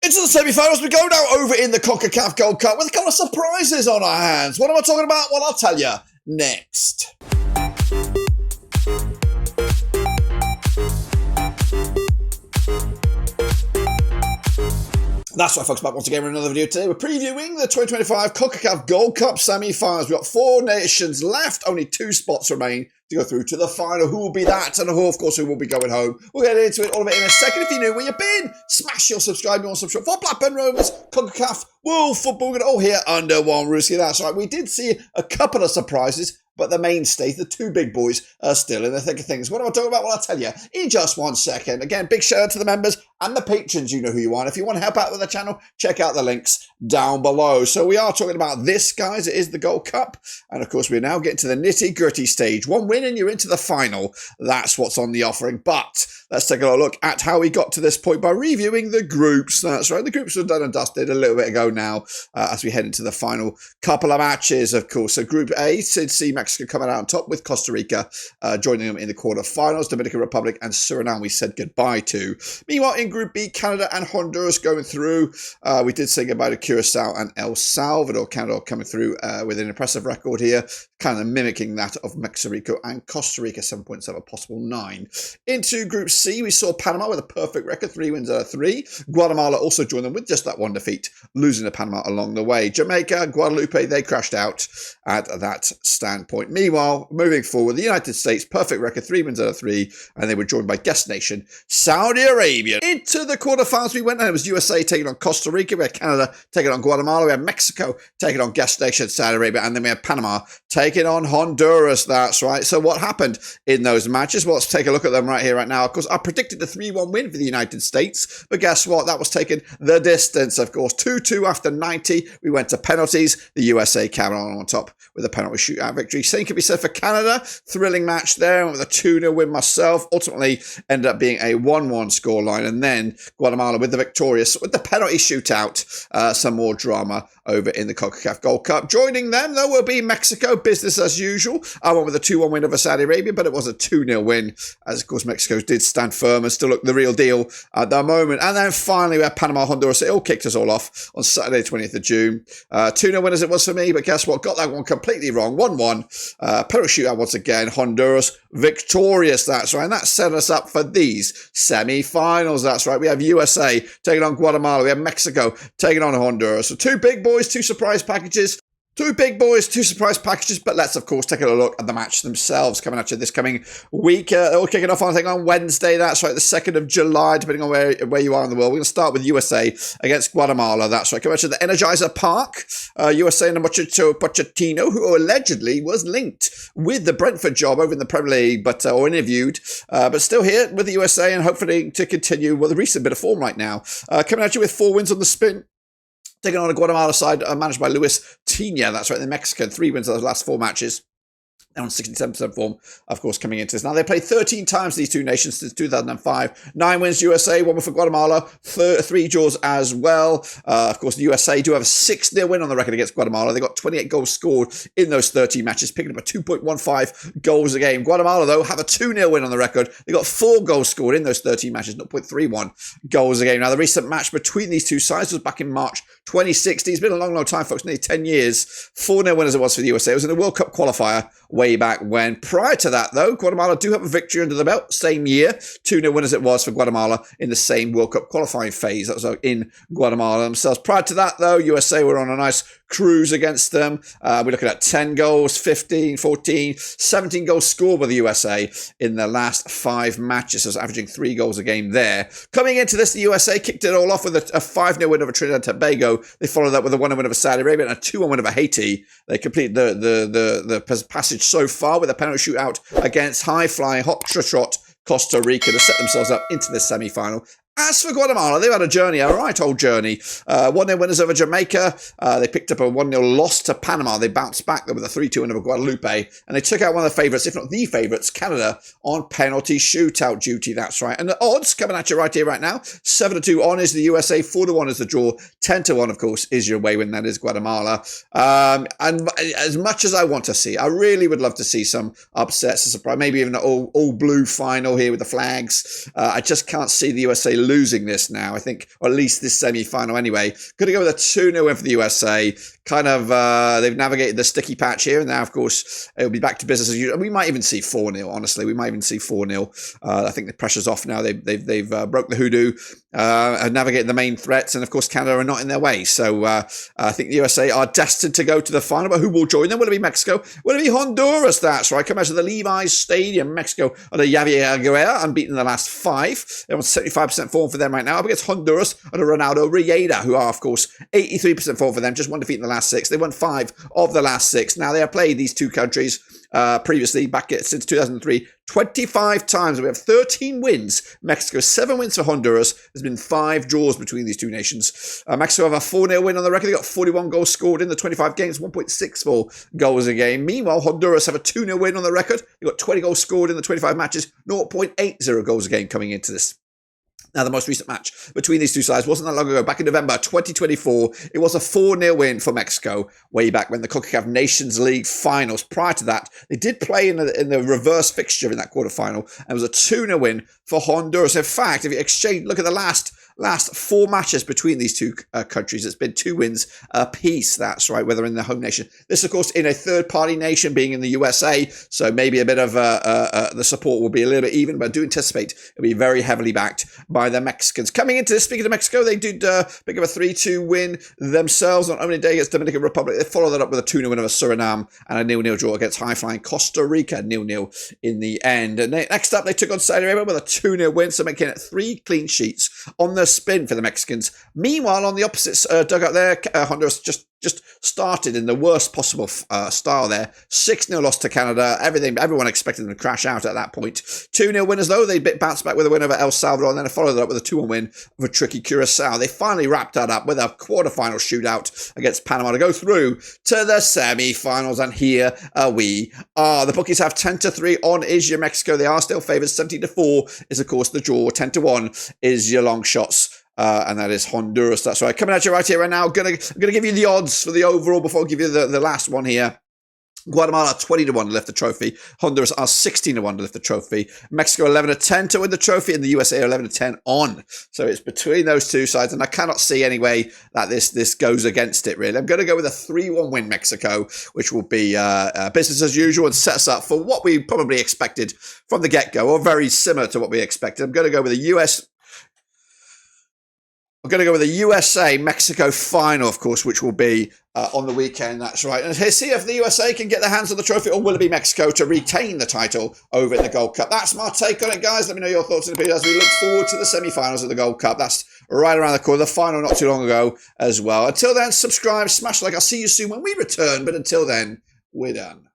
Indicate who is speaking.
Speaker 1: Into the semi-finals we go now, over in the CONCACAF Gold Cup with a couple of surprises on our hands. What am I talking about? Well, I'll tell you next. That's right, folks, back once again with another video today. We're previewing the 2025 CONCACAF Gold Cup semi-finals. We've got 4 nations left, only 2 spots remain to go through to the final. Who will be that? And who, of course, who will be going home? We'll get into it, all of it in a second. If you're new where you've been, smash your subscribe, you want subscribe for Blackburn Rovers, CONCACAF World Football, and all here under one roof. That's right, we did see a couple of surprises, but the mainstays, the 2 big boys, are still in the thick of things. What am I talking about? Well, I'll tell you in just 1 second. Again, big shout out to the members and the patrons. You know who you are. And if you want to help out with the channel, check out the links down below. So we are talking about this, guys. It is the Gold Cup. And of course, we're now getting to the nitty-gritty stage. 1 win and you're into the final. That's what's on the offering. But let's take a look at how we got to this point by reviewing the groups. That's right. The groups were done and dusted a little bit ago now as we head into the final couple of matches, of course. So Group A, did see Mexico coming out on top with Costa Rica joining them in the quarterfinals. Dominican Republic and Suriname we said goodbye to. Meanwhile, in Group B, Canada and Honduras going through. We did say goodbye to Curacao and El Salvador. Canada coming through with an impressive record here, kind of mimicking that of Mexico and Costa Rica, 7 points out of a possible 9. Into Group C, we saw Panama with a perfect record, 3 wins out of 3. Guatemala also joined them with just that 1 defeat, losing to Panama along the way. Jamaica, Guadalupe, they crashed out at that standpoint. Meanwhile, moving forward, the United States, perfect record, 3 wins out of 3, and they were joined by guest nation Saudi Arabia. Into the quarterfinals we went, and it was USA taking on Costa Rica, we had Canada taking on Guatemala, we had Mexico taking on guest nation Saudi Arabia, and then we had Panama taking on Honduras. That's right. So what happened in those matches? Well, let's take a look at them right here, right now. Of course, I predicted the 3-1 win for the United States, but guess what? That was taking the distance, of course. 2-2 after 90. We went to penalties. The USA came on top with a penalty shootout victory. Same can be said for Canada. Thrilling match there. With a 2-0 win myself. Ultimately ended up being a 1-1 scoreline. And then Guatemala with the victorious, with the penalty shootout. Some more drama over in the CONCACAF Gold Cup. Joining them, though, will be Mexico. Business as usual. I went with a 2-1 win over Saudi Arabia, but it was a 2-0 win. As, of course, Mexico did stand firm and still look the real deal at the moment. And then finally, we had Panama, Honduras. It all kicked us all off on Saturday, 20th of June. 2-0 win as it was for me, but guess what? Got that one completely wrong. 1-1. Penalty shootout once again. Honduras victorious. That's right. And that set us up for these semi-finals. That's right. We have USA taking on Guatemala. We have Mexico taking on Honduras. So 2 big boys, 2 surprise packages. 2 big boys, 2 surprise packages, but let's, of course, take a look at the match themselves coming at you this coming week. They're all kicking off, I think, on Wednesday. That's right, the 2nd of July, depending on where you are in the world. We're going to start with USA against Guatemala. That's right, coming at you at the Energizer Park. USA and Pochettino, who allegedly was linked with the Brentford job over in the Premier League, or interviewed, but still here with the USA and hopefully to continue with a recent bit of form right now. Coming at you with 4 wins on the spin. Taking on a Guatemala side managed by Luis Tina. That's right, the Mexican. 3 wins of those last 4 matches. They're on 67% form, of course, coming into this. Now, they played 13 times, these 2 nations, since 2005. 9 wins USA, 1 for Guatemala, 3 draws as well. Of course, the USA do have a 6-0 win on the record against Guatemala. They got 28 goals scored in those 13 matches, picking up a 2.15 goals a game. Guatemala, though, have a 2-0 win on the record. They got 4 goals scored in those 13 matches, 0.31 goals a game. Now, the recent match between these 2 sides was back in March 2016. It's been a long, long time, folks, nearly 10 years. 4-0 win as it was for the USA. It was in the World Cup qualifier way back when. Prior to that, though, Guatemala do have a victory under the belt. Same year, 2-0 win as it was for Guatemala in the same World Cup qualifying phase. That was in Guatemala themselves. Prior to that, though, USA were on a nice cruise against them. We're looking at 10 goals, 15, 14, 17 goals scored by the USA in the last 5 matches. So it's averaging 3 goals a game there. Coming into this, the USA kicked it all off with a 5-0 win over Trinidad and Tobago. They followed that with a 1-0 win over Saudi Arabia and a 2-1 win over Haiti. They completed the passage so far with a penalty shootout against high-flying, hot-trot Costa Rica to set themselves up into the semi-final. As for Guatemala, they've had a journey, a right old journey. 1-0 winners over Jamaica. They picked up a 1-0 loss to Panama. They bounced back with a 3-2 win over Guadalupe. And they took out one of the favourites, if not the favourites, Canada, on penalty shootout duty. That's right. And the odds coming at you right here, right now. 7-2 on is the USA. 4-1 is the draw. 10-1, of course, is your away win. That is Guatemala. And as much as I want to see, I really would love to see some upsets, a surprise, maybe even an all blue final here with the flags. I just can't see the USA losing this now, I think, or at least this semi-final anyway. Going to go with a 2-0 win for the USA. Kind of, they've navigated the sticky patch here, and now, of course, it'll be back to business as usual. We might even see 4-0, honestly. We might even see 4-0. I think the pressure's off now. They've broke the hoodoo, have navigated the main threats, and, of course, Canada are not in their way. So I think the USA are destined to go to the final, but who will join them? Will it be Mexico? Will it be Honduras? That's right. Come out to the Levi's Stadium, Mexico, under Javier Guerra, unbeaten in the last 5. They're on 75% form for them right now. Up against Honduras under Ronaldo Rieda, who are, of course, 83% form for them. Just one defeat in the last 6. They won 5 of the last 6. Now, they have played these two countries previously, back since 2003, 25 times. We have 13 wins. Mexico, 7 wins for Honduras. There's been 5 draws between these two nations. Mexico have a 4-0 win on the record. They got 41 goals scored in the 25 games, 1.64 goals a game. Meanwhile, Honduras have a 2-0 win on the record. They got 20 goals scored in the 25 matches, 0.80 goals a game coming into this. Now, the most recent match between these two sides wasn't that long ago. Back in November 2024, it was a 4-0 win for Mexico, way back when the CONCACAF Nations League finals. Prior to that, they did play in the reverse fixture in that quarterfinal, and it was a 2-0 win for Honduras. In fact, if you look at the last 4 matches between these two countries, it's been 2 wins apiece. That's right, whether in the home nation. This, of course, in a third-party nation, being in the USA, so maybe a bit of the support will be a little bit even, but I do anticipate it'll be very heavily backed by the Mexicans. Coming into this, speaking of Mexico, they did pick up a 3-2 win themselves on opening day against Dominican Republic. They followed that up with a 2-0 win over Suriname and a 0-0 draw against high-flying Costa Rica, 0-0 in the end. And next up, they took on Saudi Arabia with a 2-0 win, so making it 3 clean sheets on the spin for the Mexicans. Meanwhile, on the opposite dugout there, Honduras just started in the worst possible style there. 6-0 loss to Canada. Everyone expected them to crash out at that point. 2-0 winners, though. They bounced back with a win over El Salvador, and then followed that up with a 2-1 win over tricky Curacao. They finally wrapped that up with a quarterfinal shootout against Panama to go through to the semi-finals, and here we are. The bookies have 10-3 on is your Mexico. They are still favoured. 17-4 is, of course, the draw. 10-1 is your long shots. And that is Honduras. That's right. Coming at you right here right now. I'm gonna give you the odds for the overall before I give you the last one here. Guatemala 20-1 to lift the trophy. Honduras are 16-1 to lift the trophy. Mexico 11-10 to win the trophy, and the USA 11-10 on. So it's between those two sides, and I cannot see any way that this goes against it, really. I'm going to go with a 3-1 win Mexico, which will be business as usual and set us up for what we probably expected from the get-go, or very similar to what we expected. I'm going to go with I'm going to go with a USA-Mexico final, of course, which will be on the weekend. That's right. And here, see if the USA can get their hands on the trophy, or will it be Mexico to retain the title over in the Gold Cup? That's my take on it, guys. Let me know your thoughts in the video as we look forward to the semi-finals of the Gold Cup. That's right around the corner. The final not too long ago as well. Until then, subscribe, smash like. I'll see you soon when we return. But until then, we're done.